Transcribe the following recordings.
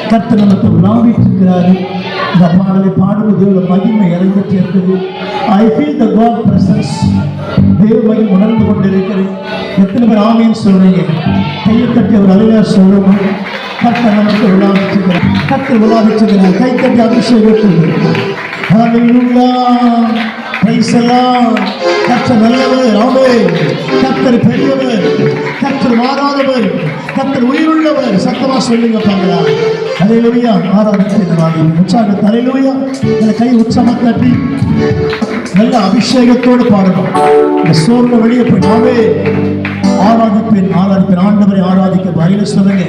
கர்த்தர் நமக்கு விளாவிட்டு இருக்கிறாரு. இந்த பாடலை பாடுவது மகிமை இறங்கிட்டு இருக்குது. I feel the God presence. தேவ மகிமை உணர்ந்து கொண்டிருக்கிறேன். எத்தனை பேர் ஆமீன் சொல்றீங்க? கையை தட்டி ஒரு அலையா சொல்லுவோம். கர்த்தர் நமக்கு விளாவிட்டு இருக்கிறார். கர்த்தர் விளாவிட்டு இருக்கிறார். கை தட்டி அபிஷேகம். ஹல்லேலூயா. Praise the lord. கர்த்தர் நல்லவர். ஆமென். கர்த்தர் பெரியவர். கர்த்தர் மாறாதவர். கர்த்தர் உயிருள்ளவர். சத்தமா சொல்லுங்க பாங்களா. ஹல்லேலூயா. ஆராதிக்கிறீங்க. உற்சாக ஹல்லேலூயா. இந்த கை உற்சாகமா தட்டி நல்ல அபிஷேகத்தோடு பாடணும். இந்த சோர்வு வெளியே போய் நாமே ஆராதிப்பேன் ஆண்டவரை ஆராதிக்க வரையில சொல்லுங்க.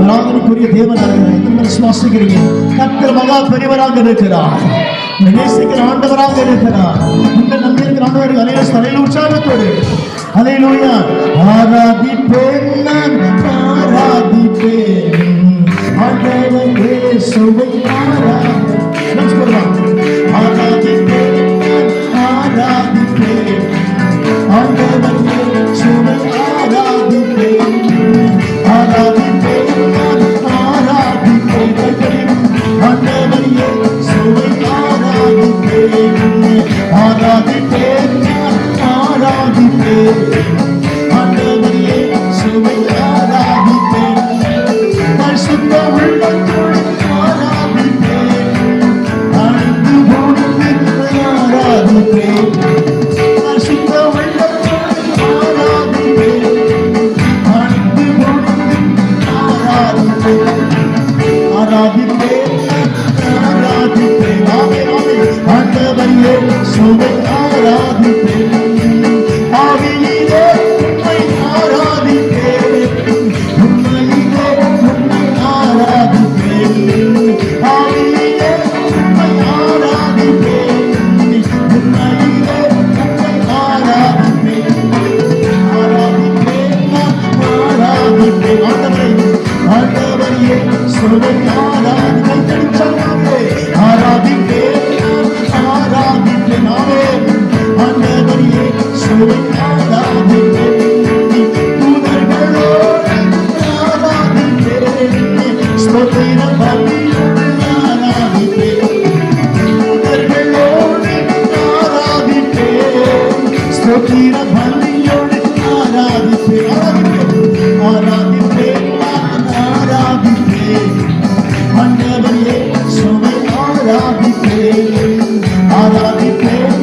ஆராதனைக்குரிய தேவனாக எத்தனை விசுவாசிக்கிறீங்க? கர்த்தர் மகா பெரியவராக இருக்கிறார். நேசிக்கிற ஆண்டவராக இருக்கிறார். உங்கள் நம்பியிருக்கிற ஆண்டவர் அலையில உற்சாகத்தோடு ஹல்லேலூயா. ஆராதிப்பேன் நான் ஆராதிப்பேன் ஆண்டவர் இயேசுவை ஆராதிப்பேன். ஆராதிப்பேன் ஆராதிப்பேன் ஆண்டவர் இயேசுவை ஆராதிப்பேன். ஆராதிப்பேன் ஆராதிப்பேன் ஆண்டவர் இயேசுவை ஆராதிப்பேன். ஆராதிப்பேன் ஆராதிப்பேன் ஆண்டவர் இயேசுவை ஆராதிப்பேன். பரிசுத்த உள்ளத்தோடு ஆராதிப்பேன். அன்பு பொழுது ஆராதிப்பேன். பரிசுத்த உள்ளத்தோடு ஆராதிப்பேன். அன்பு பொழுது ஆராதிப்பேன். ஆராதிப்பேன் ஆராதிப்பேன் ஆண்டவர் இயேசுவை ஆராதிப்பேன். ஆவியிலே உம்மை ஆராதிப்பேன். உண்மையிலே உம்மை ஆராதிப்பேன். ஆவியிலே உம்மை ஆராதிப்பேன். உண்மையிலே உம்மை ஆராதிப்பேன். ஆராதிப்பேன் ஆராதிப்பேன் ஆண்டவர் இயேசுவை ஆராதிப்பேன். ஆராதிப்பேன் ஆராதிப்பேன் ஆண்டவர் இயேசுவை ஆராதிப்பேன். தூதர்களோடு ஆராதிப்பேன். ஸ்தோத்திர பலியோடு ஆராதிப்பேன். தூதர்களோடு ஆராதிப்பேன். ஸ்தோத்திர பலியோடு ஆராதிப்பேன். ஆராதிப்பேன் ஆராதிப்பேன் ஆண்டவர் இயேசுவை ஆராதிப்பேன். ஆராதிப்பேன்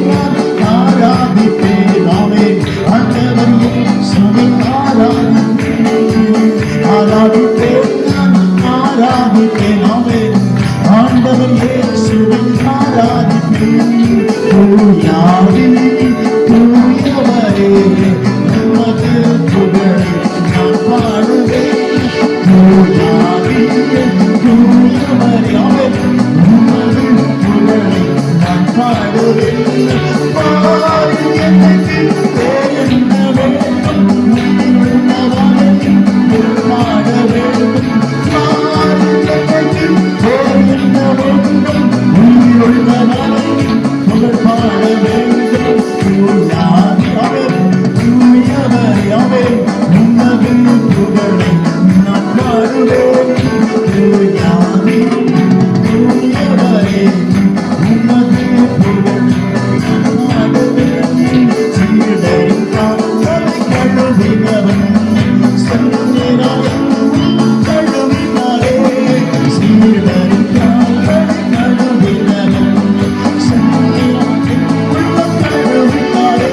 ஆராதிப்பேன் ஆமென் ஆண்டவர் இயேசுவை ஆராதிப்பேன். ஆராதிப்பேன் ஆராதிப்பேன் ஆமென் ஆண்டவர் இயேசுவை ஆராதிப்பேன். தூயாவின் தூயவரே உமது புகழை நான் பாடுவேன். கழுவினவன் செந்நிறாய் கழுவினாரே சீடரின் கால்களை கழுவினவன் செந்நிறாய் கழுவினாரே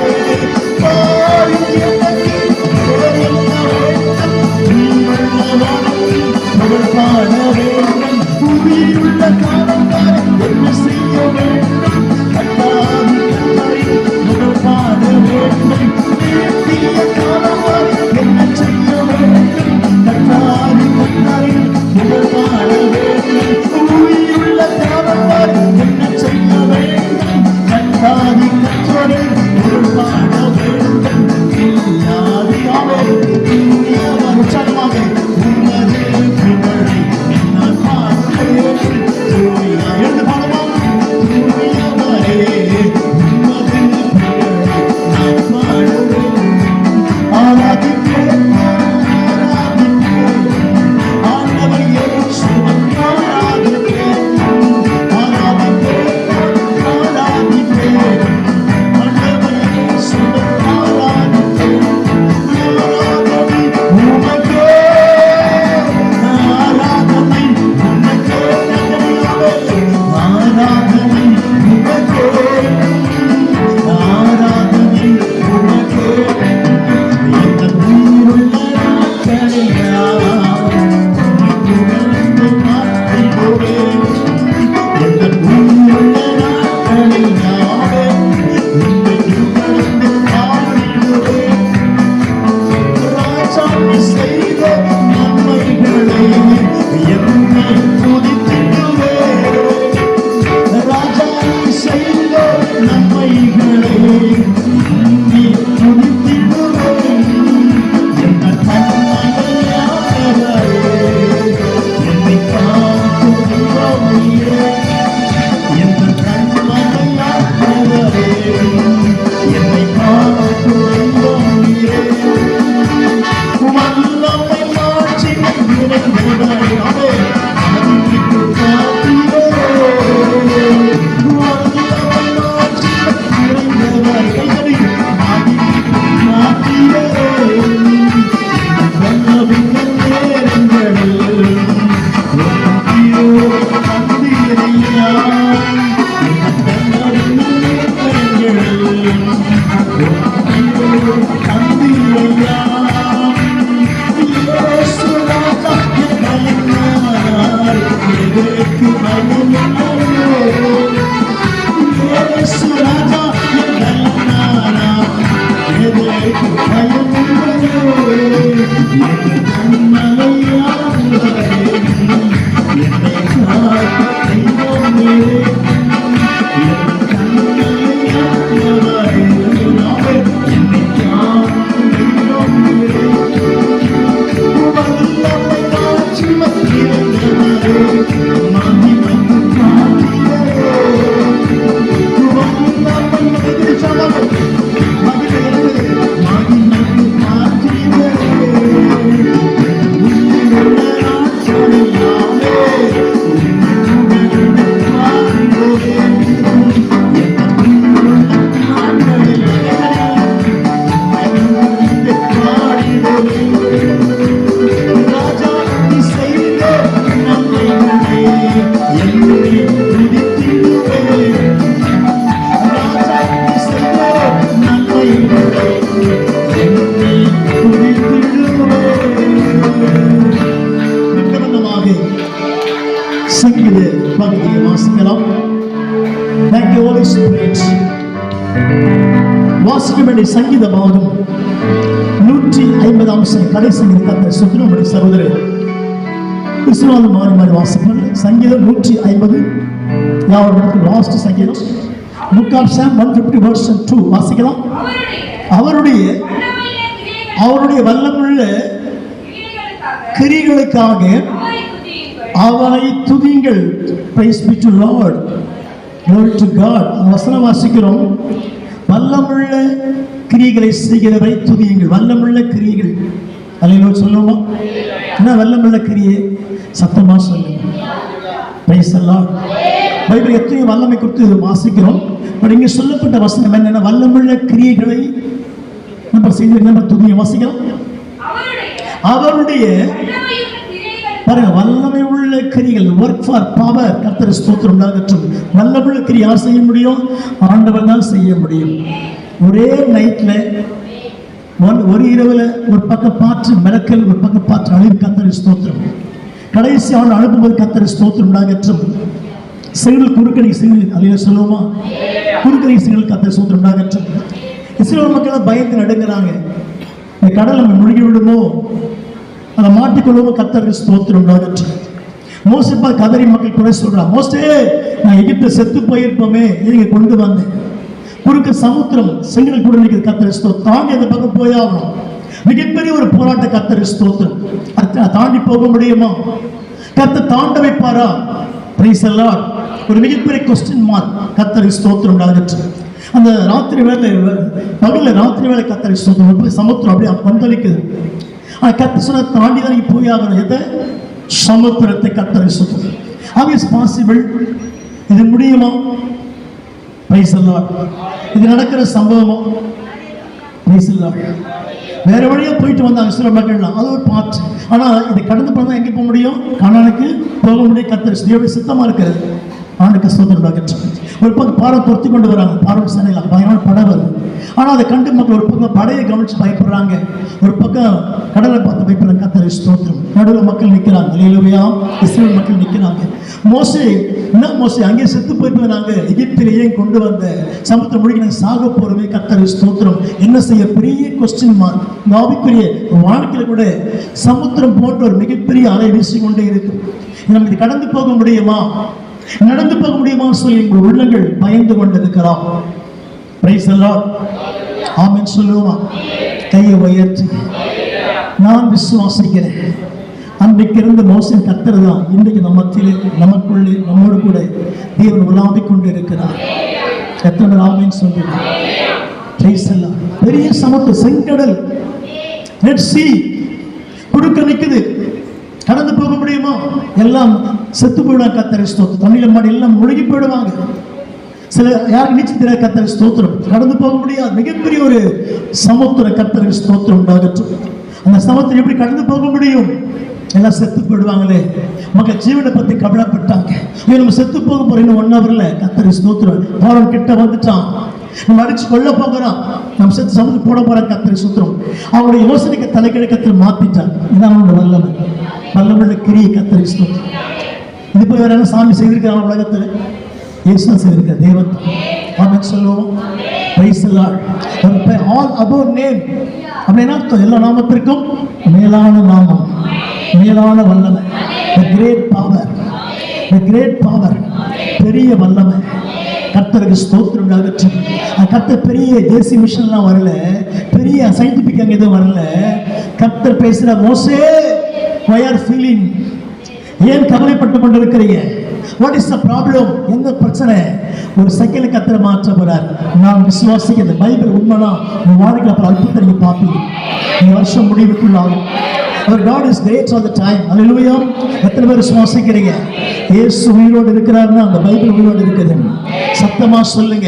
பாரி எனக்கு புகழ் பாட வேண்டும் புவியுள்ள காலம் வரை என்ன செய்ய வேண்டும் கட்டாதி கட்டாய் புகழ் பாட வேண்டும் நீட்டிய காலம் வரை என்ன செய்ய வேண்டும் கட்டாதி கட்டாய் புகழ் பாட வேண்டும் புவியுள்ள காலம் வரை என்ன செய்ய வேண்டும் கட்டாதி கட்டாய் புகழ் பாட வேண்டும் இல்லாதியாவே இனியவர் உற்சாகமாக உன்னது புகழை நான் பாடுவேன் எழுந்து பாடுவோம் தூயவரே உன்னது புகழை நான் பாடுவேன் ஆராதிப்பேன் ஆராதிப்பேன் ஆண்டவர் இயேசுவை ஆராதிப்பேன் ஆராதிப்பேன் ஆராதிப்பேன் ஆண்டவர் இயேசுவை ஆராதிப்பேன் ஆராதனை உமக்கே ஆராதனை உமக்கே நகரியாவே ஆராதனை உமக்கே ஆராதனை உமக்கே எந்த உயிருள்ள நாட்களெல்லாம் புகழ்ந்து பாடிடுவேன் எந்த உயிருள்ள நாட்களெல்லாமே உம்மை புகழ்ந்து பாடிடுவேன் ராஜாவை செய்த நன்மைகளை என்னை துதித்திடுவேன் ராஜாவை செய்த நன்மைகளை என்னை துதித்திடுவேன் என்ன கண்மலையானவரே என்னை காக்கும் தெய்வமே என்ன கண்மலையானவரே என்னை காக்கும் தெய்வமே வல்லமை மாட்சிமை நிறைந்தவரே அறிவித்து காத்தீரே வல்லமை மாட்சிமை நிறைந்தவரே அறிவித்து காத்தீரே வல்லவிந்த நேரங்களில் உம்மையோடு தந்தீரையா வல்லவிந்த நேரங்களில் உம்மையோடு தந்தீரையா இயேசு ராஜா என் பயனானார் எதற்கு பயமில்லையோ இயேசு ராஜா என் பயனானார் எதற்கு பயமில்லையோ என் கண்மலையானவரே என்னை காக்கும் தெய்வமே என் கண்மலையானவரே என்னை காக்கும் தெய்வமே வல்லமை மாட்சிமை நிறைந்தவரே மகிமைக்கு காத்தீரே வல்லமை எதிர்ச்சலாக மகிமைக்கு காத்தீரே உயிருள்ள நாட்களெல்லாமே உம்மை பாடுவேன் என் உயிருள்ள நாட்களெல்லாம் உம்மை பாடுவேன் ராஜா நீ செய்த நன்மைகளை என்னை துதித்திடுவேன் ராஜா நீ செய்த நன்மைகளை என்னை துதித்திடுவேன் நிமித்தமாக சங்கீத பகுதியை வாசிக்கலாம். Thank you, Holy Spirit. வாசிக்க வேண்டிய சங்கீதமாகும் 150 கடைசி கத்தை சுத்திரமுடைய சகோதரர் விஸ்வநாதன் மாறி மாறி வாசிப்பார். சங்கீதம் 150 யாவருக்கு லாஸ்ட் சங்கீதம் Book of Psalm 150 verse 2 வாசிக்கலாம். அவருடைய வல்லமுள்ள கிரியைகளுக்காக அவரை துதியுங்கள். Praise be to Lord. Glory to God. வசனம் வாசிக்கிறோம். வல்லமுள்ள கிரியைகளை செய்கிறவரை துதியுங்கள். வல்லமுள்ள கிரியைகள் அல்லேலூயா சொல்லுவோமா? என்ன வல்லமுள்ள கிரியை? சத்தமா சொல்லுங்க. Praise the Lord. பைபிள் எத்தனை வல்லமை குறித்து வாசிக்கிறோம். பட் இங்கே சொல்லப்பட்ட வசனம் என்னென்ன? வல்லமுள்ள கிரியைகளை நம்ம செய்து நம்ம துதியை வாசிக்கலாம். அவருடைய பாருங்க, வல்லமை உள்ள கிரிகள், ஒர்க் ஃபார் பவர். கர்த்தர் ஸ்தோத்திரம் உண்டாகட்டும். வல்லமுள்ள கிரி யார் செய்ய முடியும்? ஆண்டவர் தான் செய்ய முடியும். ஒரே நைட்ல ஒரு இரவுல ஒரு பக்கம் பாற்று மிளக்கல், ஒரு பக்கம் பாற்று அழிவு. கர்த்தர் ஸ்தோத்திரம். கடைசி ஆண்டு அனுப்பும்போது கர்த்தர் ஸ்தோத்திரம் உண்டாகட்டும். சிறுகள் குறுக்கணி சிறுகள் அழிய சொல்லுவோமா? குறுக்கணி சிறுகள் கர்த்தர் ஸ்தோத்திரம் உண்டாகட்டும். இஸ்ரவேல் மக்கள் பயந்து நடுங்கிறாங்க. இந்த கடல் நம்ம முழுகி விடுமோ, அதை மாட்டிக்கொள்ளுமோ? கர்த்தருக்கு ஸ்தோத்திரம் உண்டாகட்டும். மோசே கதறி மக்கள் குறை சொல்றான், மோசே நான் எகிப்து செத்து போயிருப்போமே, நீங்க கொண்டு வந்தேன். குறுக்க சமுத்திரம் செங்கல் கூட நிற்கிற. கர்த்தருக்கு ஸ்தோத்திரம். தாண்டி அந்த பக்கம் போயாகணும். மிகப்பெரிய ஒரு போராட்ட. கர்த்தருக்கு ஸ்தோத்திரம். தாண்டி போக முடியுமா? கர்த்தர் தாண்ட வைப்பாரா? Price the Lord. ஒரு மிகப்பெரிய கொஸ்டின் மார்க். கர்த்தருக்கு ஸ்தோத்திரம் உண்டாகட்டும். அந்த ராத்திரி வேலை, பகல ராத்திரி வேலை கர்த்தருக்கு ஸ்தோத்திரம். சமுத்திரம் அப்படியே கொந்தளிக்குது. கர்த்தர் சொன்ன தாண்டி தான் நீங்க போய் ஆகணும். எதை? சமுத்திரத்தை. கர்த்தருக்கு ஸ்தோத்திரம். How is possible? இது முடியுமா? Price the Lord. இது நடக்கிற சம்பவமா? Price the Lord. வேற வழியா போயிட்டு வந்தாங்க சில மக்கள்லாம், அது ஒரு பாட்டு. ஆனா இதை கடந்து போனா எங்கே போக முடியும்? கானானுக்கு போக முடியும். கர்த்தர் சித்தமா இருக்கிறது. ஆண்டுக்கு ஸ்தோத்திரம் உண்டாகட்டும். ஒரு பக்கம் பாறை துரத்தி கொண்டு வராங்க. பாறை சேனையில் பயமான படை வருது. ஆனால் அதை கண்டு மக்கள் ஒரு பக்கம் படையை கவனிச்சு பயப்படுறாங்க, ஒரு பக்கம் கடலை பார்த்து பயப்படுறாங்க. கர்த்தருக்கு ஸ்தோத்திரம். நடுவில் மக்கள் நிற்கிறாங்க. அல்லேலூயா. இஸ்ரவேல் மக்கள் நிற்கிறாங்க. மோசே, என்ன மோசே அங்கே செத்து போயிட்டு நாங்க எகிப்திலேயே கொண்டு வந்த சமுத்திரம் முழுகி நாங்கள் சாக போறோமே. கர்த்தருக்கு ஸ்தோத்திரம். என்ன செய்ய? பெரிய கொஸ்டின் மார்க். ஆவிக்குரிய வாழ்க்கையில கூட சமுத்திரம் போன்ற ஒரு மிகப்பெரிய அலை வீசிக்கொண்டே இருக்கு. நம்ம இது கடந்து போக முடியுமா, நடந்து போக முடியுமா சொல்லி உங்கள் உள்ளங்கள் பயந்து கொண்டிருக்கலாம். Price the Lord. ஆமென் சொல்லுவோமா? கையை உயர்த்தி நான் விசுவாசிக்கிறேன். அன்றைக்கு இருந்த மோசே கர்த்தர் தான் இன்றைக்கு நம்ம மத்தியிலே, நமக்குள்ளே, நம்மோடு கூட தேவன் உலாவிக் கொண்டு இருக்கிறார். கர்த்தர் ஆமென் சொல்லுங்க. Price the Lord. பெரிய சமுத்திரம், செங்கடல், ரெட் சீ குறுக்க நிக்குது. கடந்து போக முடியுமா? எல்லாம் செத்து போயிடுவாங்க. கர்த்தருக்கு ஸ்தோத்திரம். தண்ணியில மாடி எல்லாம் முழுகி போயிடுவாங்க. சில யாருக்கு நீச்சல் தெரியாது. கர்த்தருக்கு ஸ்தோத்திரம். கடந்து போக முடியாது. மிகப்பெரிய ஒரு சமுத்திரம். கர்த்தருக்கு ஸ்தோத்திரம் உண்டாகட்டும். அந்த சமுத்திரம் எப்படி கடந்து போக முடியும்? எல்லாம் செத்து போயிடுவாங்களே. மக்கள் ஜீவனை பத்தி கவலைப்பட்டாங்க. நம்ம செத்து போக போறோம் இன்னும் 1 hourல. கர்த்தருக்கு ஸ்தோத்திரம். பாரம் கிட்ட வந்துட்டான். நம்ம அடிச்சு கொள்ள போகிறோம். நம்ம செத்து சமுத்திரம் போட போற. கர்த்தருக்கு ஸ்தோத்திரம். அவங்களுடைய யோசனைக்கு தலைக்கீழ கர்த்தர் மாத்திட்டான். இதான் அவங்களோட வல்லமை. வல்லமுள்ள கிரியை. கர்த்தருக்கு ஸ்தோத்திரம். இது போய் வேற என்ன சாமி செய்திருக்கிறாங்க உலகத்தில்? இயேசு செய்திருக்க தேவன். ஆமென் சொல்லுவோம். Price the Lord. All above name அப்படின்னா எல்லா நாமத்திற்கும் மேலான நாமம், மேலான வல்லமை. The great power, the great power. பெரிய வல்லமை. கர்த்தருக்கு ஸ்தோத்திரம் உண்டாகட்டும். கர்த்தர் பெரிய தேசிய மிஷன்லாம் வரல, பெரிய சயின்டிபிக் அங்கே எதுவும் வரல. கர்த்தர் பேசுற, மோசே why are feeling, ஏன் கவலைப்பட்டு கொண்டிருக்கிறீங்க? What is the problem? என்ன பிரச்சனை? ஒரு செகண்ட் கர்த்தர் மாற்ற போறார். நான் விசுவாசிக்க இந்த பைபிள் உண்மைதான் உங்க வாழ்க்கையில் அப்புறம் அற்புதத்தை நீங்க பார்ப்பீங்க. இந்த வருஷம் முடிவுக்குள்ளாகும். Our God is great all the time. Hallelujah. எத்தனை பேர் விசுவாசிக்கிறீங்க? இயேசு உயிரோடு இருக்கிறார்னா அந்த பைபிள் உயிரோடு இருக்குது. சத்தமா சொல்லுங்க.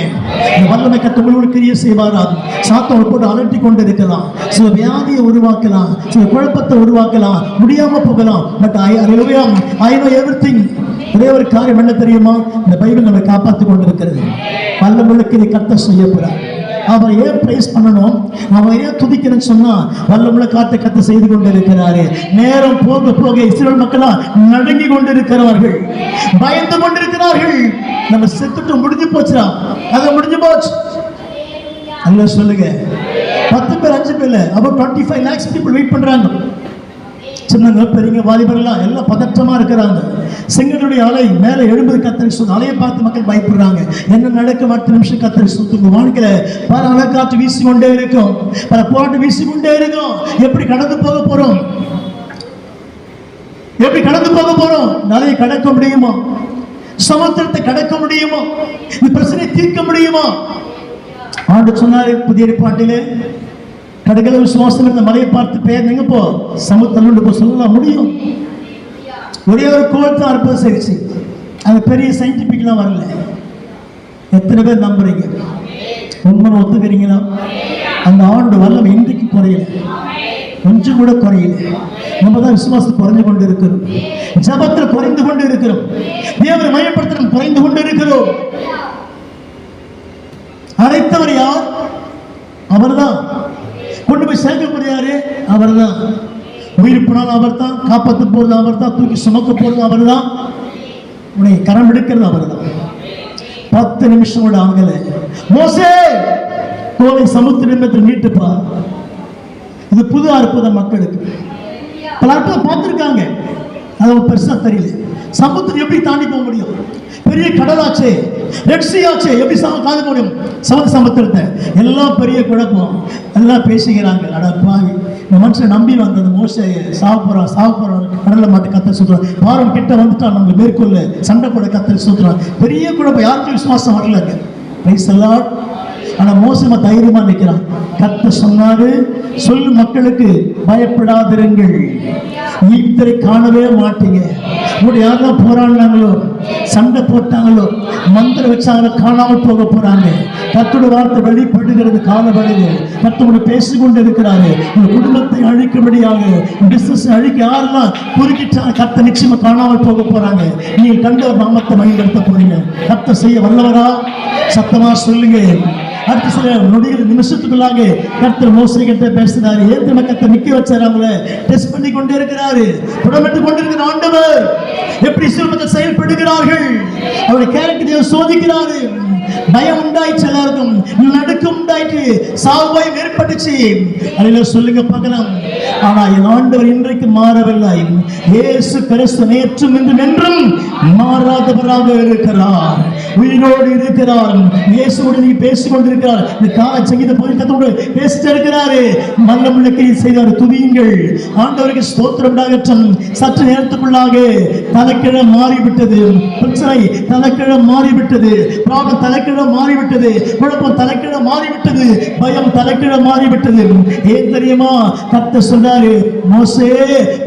இந்த வல்லமை கர்த்தர் உங்களுக்கு கிரியை செய்வாரா? சாத்தானை போட்டு அலட்டி கொண்டு இருக்கலாம். சில வியாதியை உருவாக்கலாம், சில குழப்பத்தை உருவாக்கலாம், முடியாம போகலாம். But Hallelujah, I know everything. ஒரே ஒரு காரியம் என்ன தெரியுமா? இந்த பைபிள் நம்மை காப்பாற்றி கொண்டு இருக்கிறது. வல்லமுள்ள கிரியை கர்த்தர் செய்ய போறார். அவரை ஏன் பிரைஸ் பண்ணணும், அவரை ஏன் துதிக்கணும்னு சொன்னா வல்லமுள்ள காத்தை கத்த செய்து கொண்டு இருக்கிறாரு. நேரம் போக போக இஸ்ரவேல் மக்களா நடுங்கி கொண்டு இருக்கிறார்கள், பயந்து கொண்டிருக்கிறார்கள். நம்ம செத்துட்டு முடிஞ்சு போச்சுடா, அது முடிஞ்சு போச்சு. அல்ல சொல்லுங்க. 10 பேர் 5 பேர் about 25 lakhs people வெயிட் பண்றாங்க. சின்னங்க பெரியங்க வாலிபர்கள்லாம் எல்லாம் பதற்றமா இருக்கிறாங்க. செங்கலுடைய அலை மேலே எழும்புது. கர்த்தருக்கு ஸ்தோத்திரம். அலையை பார்த்து மக்கள் பயப்படுறாங்க. என்ன நடக்கும்? 10 நிமிஷம் கர்த்தருக்கு ஸ்தோத்திரம். வாழ்க்கையில பல அலைக்காற்று வீசிக்கொண்டே இருக்கும், பல போராட்டம் வீசிக்கொண்டே இருக்கும். எப்படி கடந்து போக போறோம்? எப்படி கடந்து போக போறோம்? அலையை கடக்க முடியுமா? சமுத்திரத்தை கடக்க முடியுமா? இந்த பிரச்சனையை தீர்க்க முடியுமா? ஆண்டு சொன்னாரு புதிய ஏற்பாட்டிலே, கடற்கரை விசுவாசம் இருந்த மலையை பார்த்து பெயர் எங்க போ, சமுத்திரம் போ சொல்லலாம் முடியும். ஒரே ஒரு கோல் தான் அற்புதம் செய்ச்சு. அது பெரிய சயின்டிபிக்லாம் வரல. எத்தனை பேர் நம்புறீங்க? உண்மை ஒத்துக்கிறீங்களா? அந்த ஆண்டு வல்லமை இன்றைக்கு குறையல, கொஞ்சம் கூட குறையல. நம்ம தான் விசுவாசம் குறைஞ்சு கொண்டு இருக்கிறோம், ஜபத்தில் குறைந்து கொண்டு இருக்கிறோம், தேவனை மையப்படுத்த குறைந்து கொண்டு இருக்கிறோம். அழைத்தவர் யார்? அவர்தான். கொண்டு போய் சேர்க்கக்கூடிய யாரு? அவர்தான். உயிர் போனாலும் அவர் தான், காப்பாற்ற போறது அவர் தான், தூக்கி சுமக்க போறது அவர் தான், உன்னை கரம் எடுக்கிறது அவர் தான். 10 நிமிஷம் கூட ஆகல. மோசே கோலை சமுத்திரத்தில் நீட்டுப்பா. இது புது அற்புதம். மக்களுக்கு பல அற்புதம் பார்த்துருக்காங்க, அது பெருசா தெரியல. சமுத்திரம் எப்படி தாண்டி போக முடியும்? பெரிய கடலாச்சே, ரெட்சி ஆச்சே, எப்படி காண முடியும் சமுத்திரத்தை? எல்லாம் பெரிய குழப்பம். எல்லாம் பேசிக்கிறாங்க. அடப்பாவி, இந்த மனுஷன் நம்பி வந்தது மோசையை சாப்பிட்றான் கடலை மாட்டு கத்த சொல்றான். பாரம் கிட்ட வந்துட்டான், நம்மளை மேற்கொள்ள சண்டை போட கத்த சொல்றான். பெரிய குழப்பம், யாருக்கும் விசுவாசம் வரலங்க. Price the Lord. ஆனா மோசமா தைரியமா நிற்கிறான். கத்த சொன்னாரு, சொல்லு மக்களுக்கு, பயப்படாதிருங்கள், ஈத்தரை காணவே மாட்டீங்க. உங்களுடைய யாரெல்லாம் போராடினாங்களோ, சண்டை போட்டாங்களோ, மந்திரம் வச்சாங்களோ, காணாமல் போக போறாங்க. கர்த்தருடைய வார்த்தை வெளிப்படுகிறது. காலவழியில் கர்த்தரோடு பேசிக்கொண்டு இருக்கிறாரு. உங்க குடும்பத்தை அழிக்கும்படியாக, பிசினஸ் அழிக்க யாரெல்லாம் குறுக்கிட்டாங்க, கர்த்தர் நிச்சயமா காணாமல் போக போறாங்க. நீங்க கண்ட ஒரு நாமத்தை பயன்படுத்த போறீங்க. கர்த்தர் செய்ய வல்லவரா? சத்தமா சொல்லுங்க. அடுத்த சில நொடிகள் நிமிஷத்துக்குள்ளாக கர்த்தர் மோசே கிட்ட பேசுறாரு. ஏற்கனவே கர்த்தர் நிக்க வச்சாரு, அவங்கள டெஸ்ட் பண்ணி கொண்டே இருக்கிறாரு. புடமிட்டு கொண்டிருக்கிற ஆண்டவர் எப்படி சிறுமத்தில் செயல்படுகிறார்கள், அவருடைய கேரக்டரை சோதிக்கிறாரு. பயம் உண்டாயிடுச்சு, எல்லாருக்கும் நடுக்கம் உண்டாயிட்டு, சாவாய் ஏற்பட்டுச்சு. அதில் சொல்லுங்க பார்க்கலாம். ஆனா என் ஆண்டவர் இன்றைக்கு மாறவில்லை. இயேசு கிறிஸ்து நேற்றும் இன்றும் என்றும் மாறாதவராக இருக்கிறார், உயிரோடு இருக்கிறார். இயேசுவோடு நீ பேசிக் கொண்டிருக்கிறார். இந்த கால சங்கீத போது பேசிட்டு இருக்கிறாரு. மல்லமுள்ள கிரியை செய்தார். துதியுங்கள், ஆண்டவருக்கு ஸ்தோத்திரம் உண்டாகட்டும். சற்று நேரத்துக்குள்ளாக தலைக்கிழ மாறிவிட்டது. பிரச்சனை தலைக்கிழ மாறிவிட்டது. பிராபம் தலைக்கிழ மாறிவிட்டது. குழப்பம் தலைக்கிழ மாறிவிட்டது. பயம் தலைக்கிழ மாறிவிட்டது. ஏன் தெரியுமா? கர்த்தர் சொல்றாரு, மோசே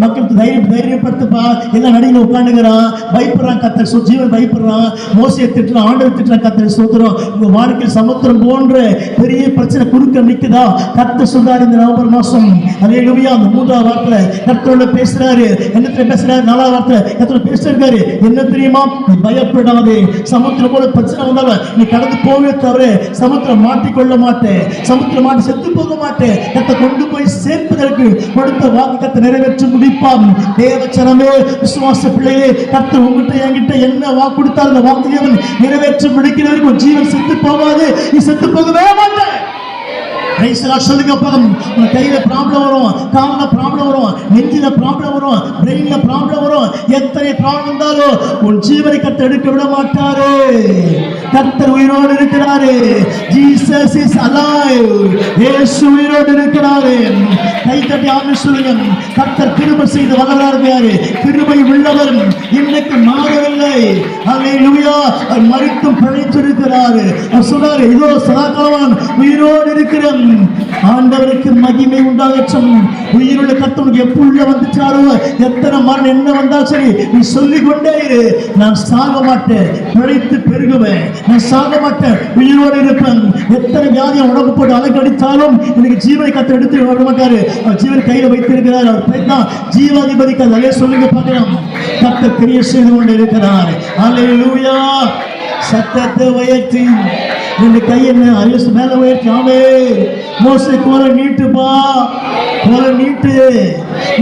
மக்களுக்கு தைரியப்படுத்தப்பா. எல்லாம் நடிகை உட்காந்துக்கிறான், பயப்படுறான். கர்த்தர் ஜீவன் பயப்படுறான். மோசையை திட்டுறான், ஆண்டவர் திட்டுறான். கர்த்தர் சோதரம். உங்க வாழ்க்கையில் சமுத்திரம் போன்ற பெரிய பிரச்சனை குறுக்க நிக்குதா? கர்த்தர் சொல்றாரு, இந்த நவம்பர் மாசம் அல்லேலூயா அந்த 3ஆவது வாரத்துல கர்த்தரோட பேசுறாரு. என்னத்துல பேசுறாரு? 4ஆவது வாரத்துல கர்த்தரோட பேசுறாரு. என்ன தெரியுமா? நீ பயப்படாதே. சமுத்திரம் போல பிரச்சனை வந்தாலும் நீ கடந்து போவே தவிர சமுத்திரம் மாட்டிக்கொள்ள மாட்டேன், சமுத்திரம் மாட்டி செத்து போக மாட்டேன். கர்த்தர் கொண்டு போய் சேர்ப்பதற்கு கொடுத்த வாக்கு கர்த்தர் நிறைவேற்றி முடிப்பான். தேவச்சனமே, விசுவாச பிள்ளையே, கர்த்தர் உங்ககிட்ட என்கிட்ட என்ன வாக்கு கொடுத்தாலும் அந்த வாக்கு நிறைவேற்றி முடிக்கிற வரைக்கும் ஜீவன் செத்து போகாது, நீ செத்து போகவே மாட்டேன். சொல்லுங்க பதம். உங்க கையில ப்ராப்ளம் வரும், கால்ல ப்ராப்ளம் வரும், நெஞ்சில ப்ராப்ளம் வரும், பிரெயின்ல ப்ராப்ளம் வரும். எத்தனை ப்ராப்ளம் வந்தாலும் உன் ஜீவனை கர்த்தர் எடுக்க விட மாட்டாரு. கர்த்தர் உயிரோடு இருக்கிறாரு. Jesus is alive. இயேசு உயிரோடு இருக்கிறாரு. கை தட்டி ஆமென் சொல்லுங்க. கர்த்தர் கிருபை செய்து வல்லவராகிறாரு. கிருபை உள்ளவர், இன்னைக்கு மாறவில்லை. அல்லேலூயா. அவர் மரித்தும் பிழைத்திருக்கிறாரு. அவர் சொல்றாரு, இதோ சதாகாலம் உயிரோடு இருக்கிறேன். ஆண்டவருக்கு மகிமை உண்டாகட்டும். உயிருள்ள கர்த்தருக்கு எப்ப உள்ள வந்துட்டாரோ, எத்தனை மரணம் என்ன வந்தாலும் சரி, நீ சொல்லிக் கொண்டே இரு. நான் சாக மாட்டேன், பிழைத்து பெருகுவேன். நான் சாக மாட்டேன், உயிரோடு இருப்பேன். எத்தனை வியாதியை உடம்பு போட்டு அலைக்கடித்தாலும் எனக்கு ஜீவனை கர்த்தர் எடுத்து விட மாட்டாரு. அவர் ஜீவனை கையில வைத்திருக்கிறார். அவர் பேர் தான் ஜீவாதிபதிக்கு. அதே சொல்லுங்க பார்க்கலாம். கர்த்தர் கிரியை செய்து கொண்டு இருக்கிறார். அல்லேலூயா. சத்தத்தை உயர்த்தி ரெண்டு கை என்ன அரிசி மேல உயர்த்தி ஆமே. மோசே கோலை நீட்டுப்பா, கோலை நீட்டு.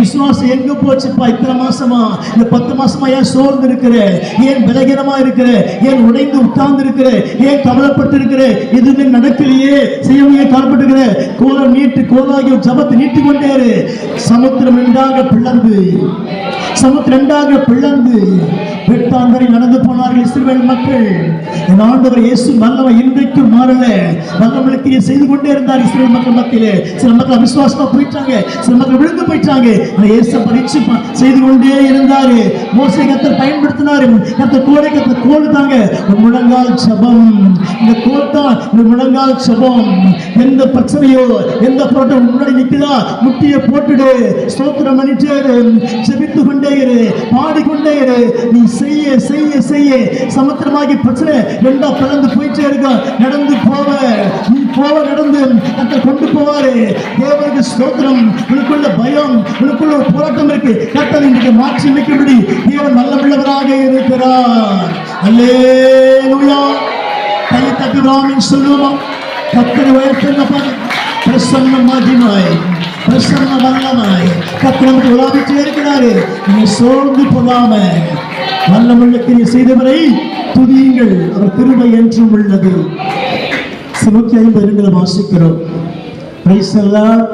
விசுவாசம் எங்க போச்சுப்பா? இத்தனை மாசமா, இந்த 10 மாசமா ஏன் சோர்ந்து இருக்கிற? ஏன் பலகீனமா இருக்கிற? ஏன் உடைந்து உட்கார்ந்து இருக்கிற? ஏன் கவலைப்பட்டு இருக்கிற? எதுவுமே நடக்கலையே, செய்யவே கவலைப்பட்டு. கோலை நீட்டு. கோலாகிய ஜபத்தை நீட்டி கொண்டே இரு. சமுத்திரம் ரெண்டாக பிளந்து, சமுத்திரம் ரெண்டாக பிளந்து வெட்டாந்தரை நடந்து போனார்கள் இஸ்ரவேல் மக்கள். என் ஆண்டவர் இயேசு வல்லவர் இன்றைக்கும் மாறல. வல்லவர்களுக்கு செய்து கொண்டே இருந்தார் இஸ்ரவேல் மக்கள் மத்தியிலே. சில மக்கள் விசுவாசமா போயிட்டாங்க, சில மக்கள் விழுந்து போயிட்டாங்க. இயேசு பரீட்சை செய்து கொண்டே இருந்தாரு. மோசே கர்த்தர் பயன்படுத்தினாரு. கர்த்தர் கோலை, கர்த்தர் கோல் தாங்க முழங்கால் ஜெபம். இந்த கோல் தான் முழங்கால் ஜெபம். எந்த பிரச்சனையோ, எந்த போராட்டம் முன்னாடி நிக்குதா, முட்டியை போட்டுடு. ஸ்தோத்திரம் பண்ணிட்டே இரு, ஜெபித்து கொண்டே இரு, பாடிக்கொண்டே இரு. நீ செய்ய செய்ய செய்ய சமுத்திரமாகி பிரச்சனை ரெண்டா பிளந்து போயிட்டே இருக்க. நடந்து போவ, நீ நடந்து கர்த்தர் கொண்டு போவாரு. தேவனுக்கு ஸ்தோத்திரம். உனக்குள்ள பயம், உனக்குள்ள ஒரு போராட்டம் இருக்கு, கர்த்தர் இன்றைக்கு மாற்றி அமைக்கும்படி தேவன் வல்லமுள்ளவராக இருக்கிறார். அல்லேலூயா. கையை தட்டி ஆமென் சொல்லுவோமா? கர்த்தரை உயர்த்துங்க. பிரசன்ன மகிமாய், பிரசன்ன வல்லமாய் கர்த்தர் நமக்கு உலாவிட்டு இருக்கிறாரு. நீங்க சோர்ந்து போகாம வல்லமுள்ள கிரியை செய்தவரை துதியுங்கள், அவர் கிருபை என்றும் உள்ளது. 152 வாசிக்கிறோம். Price the Lord,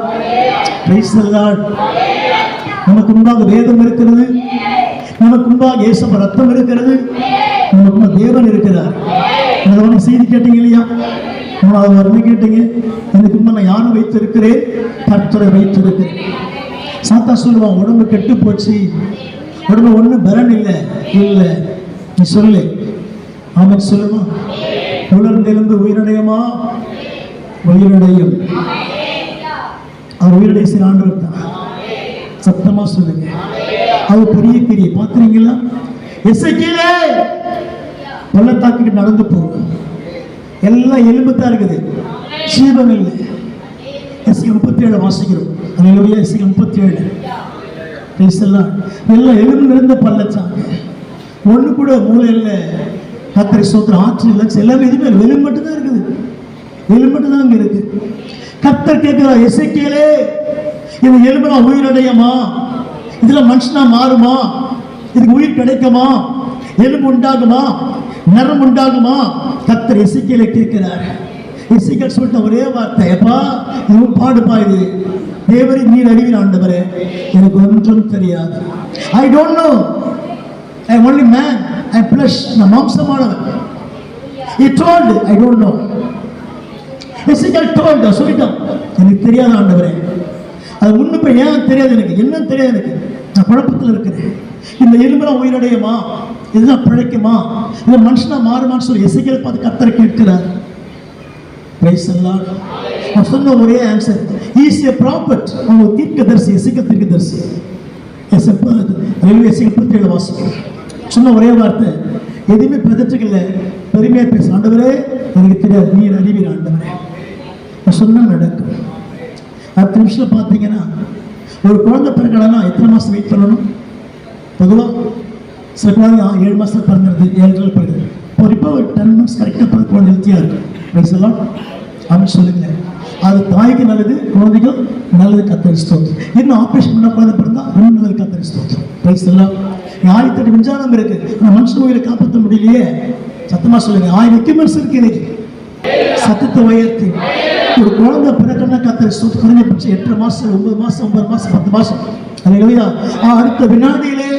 price the Lord. நமக்கு முன்பாக வேதம் இருக்கிறது, நமக்கு முன்பாக இயேசுவின் ரத்தம் இருக்கிறது, நமக்கு முன்பாக தேவன் இருக்கிறார். அந்த செய்தி கேட்டீங்க இல்லையா? மூணாவது வரணும் கேட்டீங்க. எனக்கு முன்ன நான் யாரும் வைத்திருக்கிறேன்? கர்த்தரை வைத்திருக்கிறேன். சாத்தா சொல்லுவான், உடம்பு கெட்டு போச்சு, உடம்பு ஒன்றும் பலன் இல்லை. இல்லை, நீ சொல்லு. ஆமென் சொல்லுமா? உலர்ந்தெழுந்து உயிரடையுமா? உயிரடையும். அவர் உயிரடைய செய்ய ஆண்டவர் தான். சத்தமா சொல்லுங்க. அவர் பெரிய கிரியை பார்க்குறீங்களா? எசேக்கியேலே பள்ளத்தாக்குக்கு நடந்து போகும், எல்லாம் எலும்பு தான் இருக்குது, ஜீவன் இல்லை. எசேக்கியேல் 37 வாசிக்கிறோம். அல்லேலூயா. எசேக்கியேல் 37 எல்லாம் எலும்பு நிறைந்த பள்ளத்தாக்கு, ஒண்ணு கூட மூளை இல்லை. கர்த்தரை ஸ்தோத்திரம். ஆற்று இல்லை, எல்லாமே எதுவுமே எலும்பு மட்டும் தான் இருக்குது, எலும்பு மட்டும் தான் அங்க இருக்கு. கர்த்தர் கேட்கிறார், எசேக்கியேலே இந்த எலும்புனா உயிரடையுமா? இதுல மனுஷனா மாறுமா? இதுக்கு உயிர் கிடைக்குமா? எலும்பு உண்டாகுமா? நரம் உண்டாகுமா? கர்த்தர் எசேக்கியேலை கேட்கிறார். எசேக்கியேல் சொல்லிட்ட ஒரே வார்த்தை, அப்பா இது பாடுப்பா, இது தேவரே நீர் அறிவீர் ஆண்டவரே, எனக்கு ஒன்றும் தெரியாது. I don't know, I am only man, I am flesh, நான் மாம்சமானவன். He told, I don't know. Ezekiel told, சொல்லிட்டான், எனக்கு தெரியாது ஆண்டவரே. அது முன்னுப்ப ஏன் தெரியாது, எனக்கு என்னன்னு தெரியாது, எனக்கு நான் குழப்பத்தில் இருக்கிறேன். இந்த எலும்பெல்லாம் உயிரடையுமா? இதுதான் பிழைக்குமா? இந்த மனுஷனா மாறுமான்னு சொல்லி எசேக்கியேல் பார்த்து கர்த்தரை கேட்கிறார். Price the Lord. நான் சொன்ன ஒரே answer, he is a prophet. அவங்க தீர்க்கதரிசி, எசேக்கியேல் தீர்க்கதரிசி. எசேக்கியேல் 37 வாசிக்கிறோம். சொன்ன ஒரே வார்த்தை, எதுவுமே பதற்றங்கள், பெருமையா பேச, ஆண்டவரே எனக்கு தெரியாது, நீர் அறிவீர் ஆண்டவரே. நான் சொன்னா நடக்கும். அடுத்த நிமிஷம் பார்த்தீங்கன்னா, ஒரு குழந்தை பிறக்கலன்னா எத்தனை மாதம் வெயிட் பண்ணணும்? பொதுவாக சில குழந்தை 7 மாதம் பிறந்தது, 7 பிறகு. இப்போ ஒரு 10 months கரெக்டாக பிறகு குழந்தை ஹெல்த்தியாக இருக்கும். பேசலாம் அப்படின்னு சொல்லுங்க. அது தாய்க்கு நல்லது, குழந்தைக்கும் நல்லது. கர்த்தரை ஸ்தோத்திரம். இன்னும் ஆப்ரேஷன் பண்ண குழந்தை பிறந்தா இன்னும் நல்லது. கர்த்தரை ஸ்தோத்திரம். பேசலாம். 1008 விஞ்ஞானம் இருக்கு, ஆனால் மனுஷன் உயிரை காப்பாற்ற முடியலையே. சத்தமா சொல்லுங்க. 1000 எக்யூப்மெண்ட்ஸ் இருக்கு இன்னைக்கு. சத்தத்தை உயர்த்தி ஒரு குழந்தை பிறக்கணும்னா கர்த்தரை ஸ்தோத்திரம். குறைஞ்சபட்சம் 8 மாசம், 9 மாசம், 9 மாசம், 10 மாசம். அல்லேலூயா. அடுத்த வினாடியிலே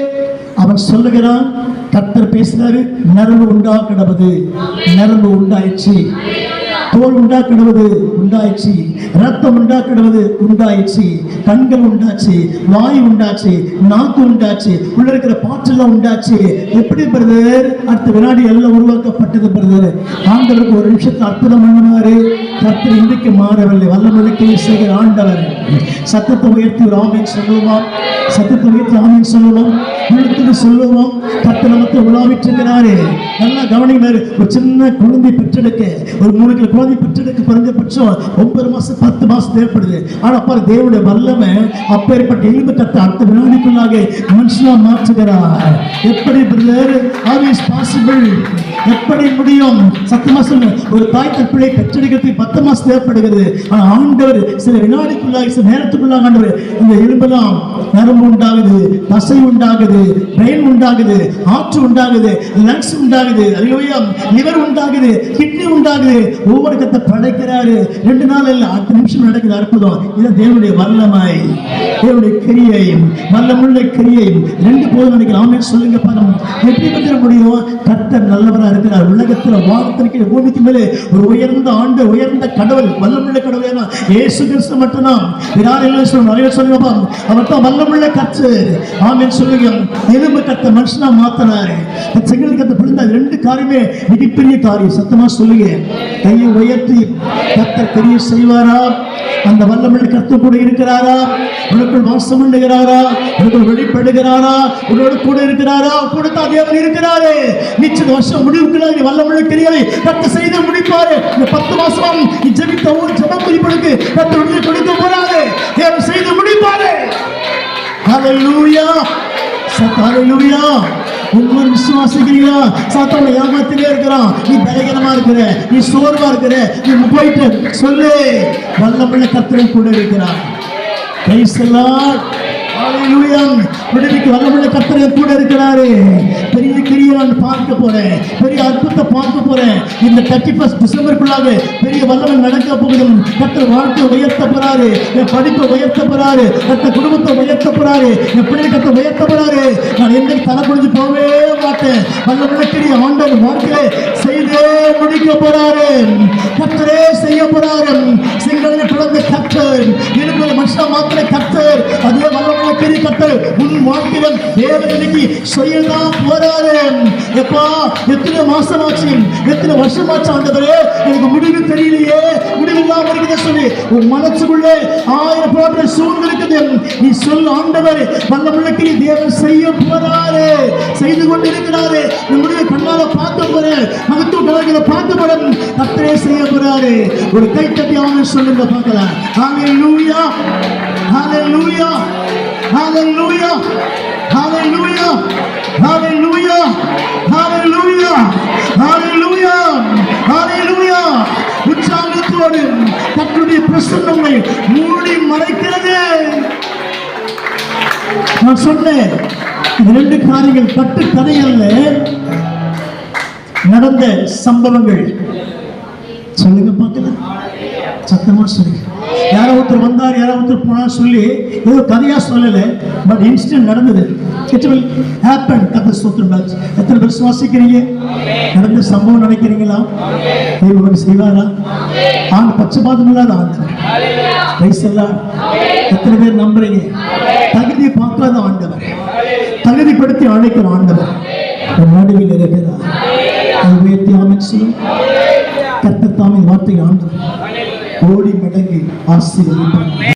அவன் சொல்லுகிறான், கர்த்தர் பேசுறாரு, நரம்பு உண்டா கிடவது, நரம்பு உண்டாயிடுச்சு. தோல் உண்டா கிடவது உண்டாயிடுச்சு, ரத்தம் உண்டா கிடவது உண்டாயிடுச்சு, கண்கள் உண்டாச்சு, வாய் உண்டாச்சு, நாக்கு உண்டாச்சு, உள்ள இருக்கிற பாற்றெல்லாம் உண்டாச்சு. எப்படி பிரதர்? அடுத்த வினாடி எல்லாம் உருவாக்கப்பட்டது பிரதர். ஆண்டவருக்கு ஒரு நிமிஷத்துல அற்புதம் பண்ணினாரு. கர்த்தர் இன்றைக்கு மாறவில்லை, வல்லமைக்கு செய்கிற ஆண்டவர். சத்தத்தை உயர்த்தி ஒரு ஆமென் சொல்லுவோமா? சத்தத்தை உயர்த்தி ஆமென் சொல்லுவோம், உள்ளத்துக்கு சொல்லுவோம். கர்த்தர் நமக்கு உலாவிட்டு இருக்கிறாரு. நல்லா கவனிங்க. ஒரு சின்ன குழந்தை பெற்றெடுக்க, ஒரு 3 கிலோ குழந்தை பெற்றெடுக்க குறைந்தபட்சம் 9 மாசம் 10 மாசம் தேவைப்படுது. ஆனா அப்பா தேவனுடைய வல்லமை அப்பேற்பட்ட எலும்பு கத்தை அடுத்த வினாடிக்குள்ளாக மனுஷனா மாற்றுகிறார். எப்படி பிரதர்? How is possible? எப்படி முடியும்? சத்தமா சொல்லுங்க. ஒரு தாய் தன் பிள்ளை பெற்றெடுக்கிறதுக்கு 10 மாசம் தேவைப்படுகிறது. ஆனா ஆண்டவர் சில வினாடிக்குள்ளாக, சில நேரத்துக்குள்ளாக ஆண்டவர் இந்த எலும்பெல்லாம் நரம்பு உண்டாகுது, தசை உண்டாகுது, பிரெயின் உண்டாகுது, ஆற்று உண்டாகுது, லங்ஸ் உண்டாகுது, அல்லேலூயா, லிவர் உண்டாகுது, கிட்னி உண்டாகுது. ஒவ்வொரு கத்தை படைக்கிறாரு. 2 நாள் இல்ல, 10 நிமிஷம் நடக்குது. அற்புதம். இது தேவனுடைய வல்லமை, தேவனுடைய கிரியை, வல்லமுள்ள கிரியை. 2 போதும் நினைக்கிறேன். ஆமென் சொல்லுங்க. பாருங்க எப்படி பெற்ற முடியும்? கர்த்தர் நல்லவரா இருக்கிறார். உலகத்துல வானத்திற்கு பூமிக்கு மேலே ஒரு உயர்ந்த ஆண்டு, உயர்ந்த கடவுள், வல்லமுள்ள கடவுள் இயேசு கிறிஸ்து மட்டும்தான். யார் இல்லை சொல்லுங்க, சொல்லுங்க. அவர் தான் வல்ல வல்லமுள்ள கர்த்தர். ஆமென் சொல்லுங்க. எலும்பு கத்த மனுஷனா மாத்தினாரு. செங்கல் கத்த பிடிந்த ரெண்டு காரியமே மிகப்பெரிய காரியம். சத்தமா சொல்லுங்க. கையை உயர்த்தி கர்த்தர் பெரிய செய்வாரா? அந்த வல்லமுள்ள கர்த்தர் கூட இருக்கிறாரா? உனக்குள் வாசம் பண்ணுகிறாரா? உனக்குள் வெளிப்படுகிறாரா? உன்னோடு கூட இருக்கிறாரா? கூட தான் தேவன் இருக்கிறாரு. நிச்சய வருஷம் முடிவுக்குள்ள வல்லமுள்ள கிரியை கர்த்தர் செய்து முடிப்பாரு. இந்த 10 மாசமா நீ ஜெபித்த ஒரு ஜெபம் குறிப்புக்கு கர்த்தர் விடுதலை கொடுக்க போறாரு. தேவன் செய்து முடிப்பாரு. ஹல்லேலூயா. ஹல்லேலூயா. உண்மை விசுவாசிக்கிறீங்களா? சாத்தான ஏமாத்திலே இருக்கிறான். நீ பலகீனமா இருக்கிற, நீ சோர்வா இருக்கிற, நீ போயிட்டு சொல்லு, வல்லமுள்ள கர்த்தர் கூட இருக்கிறார். Praise the lord. ஹல்லேலூயா. விடுதலைக்கு வல்லமுள்ள கர்த்தர் கூட இருக்கிறாரு. பெரிய கிரியை நான் பார்க்க போறேன், பெரிய அற்புதத்தை பார்க்க போறேன். இந்த 31 டிசம்பருக்குள்ளாக பெரிய வல்லமை நடக்க போகுது. கர்த்தர் வாழ்க்கையை உயர்த்த போறாரு, என் படிப்பை உயர்த்த போறாரு, கர்த்தர் குடும்பத்தை உயர்த்த போறாரு, என் பிள்ளை கர்த்தர் உயர்த்த போறாரு. நான் எந்த தலை குடிஞ்சு போகவே மாட்டேன். வல்லமுள்ள கிரியை ஆண்டவர் வாழ்க்கையை செய்தே முடிக்க போறாரு. கர்த்தரே செய்ய போறாரு. செங்கலில் பிளந்த கர்த்தர், இருந்த மனுஷன் மாத்திர கர்த்தர், அதே வல்லமுள்ள கிரியை கர்த்தர் உன் வாழ்க்கையில் தேவனுக்கு செய்யதான் போறாரு. எப்பா எத்தனை மாசமாச்சு, எத்தனை வருஷமாச்சு ஆண்டவரே, எனக்கு முடிவு தெரியலையே, முடிவில்லாம இருக்குது சொல்லி உன் மனசுக்குள்ளே 1000 போன்ற சூழ்நிலை இருக்குது. நீ சொல், ஆண்டவர் வல்லமுள்ள கிரியை தேவன் செய்ய போறாரு, செய்து கொண்டு இருக்கிறாரு. நம்முடைய கண்ணால பார்க்க போறேன், மகத்துவ கலைகளை பார்க்க போறேன். கர்த்தரே செய்ய போறாரு. ஒரு கை தட்டி அவனை சொல்லுங்க பார்க்கலாம். ஹல்லேலூயா. ஹல்லேலூயா. ஹல்லேலூயா. ஹல்லேலூயா. ஹல்லேலூயா. ஹல்லேலூயா. ஹல்லேலூயா. ஹல்லேலூயா. உற்சாகத்தோடு கர்த்தருடைய பிரசன்னத்தை மூடி மறைக்கிறது. நான் சொன்னேன், இரண்டு காரியங்கள் கட்டு கதையல்ல, நடந்த சம்பவங்கள். சொல்லுங்க பார்க்கலாம். சத்தமா சொல்லுங்க. யாரோ ஒருத்தர் வந்தார், யாரோ ஒருத்தர் போனார் சொல்லி ஏதோ கதையா சொல்லல, பட் இன்சிடென்ட் நடந்தது. It will happen. கர்த்தர் ஸ்தோத்திரம். எத்தனை பேர் விசுவாசிக்கிறீங்க? நடந்த சம்பவம் நினைக்கிறீங்களா? தேவன் செய்வாரா? ஆண்டு பட்சபாதம் இல்லாத ஆண்டவர். Price the Lord. எத்தனை பேர் நம்புறீங்க? தகுதியை பார்க்காத ஆண்டவர், தகுதிப்படுத்தி அழைக்கிற ஆண்டவர் நடுவில் இருக்கிறார். உயர்த்தி ஆமென் சொல்லுங்க. கர்த்தர் தாமே வார்த்தை ஆண்டவர் கோடி மடங்கு ஆசீர்வதிப்பார்.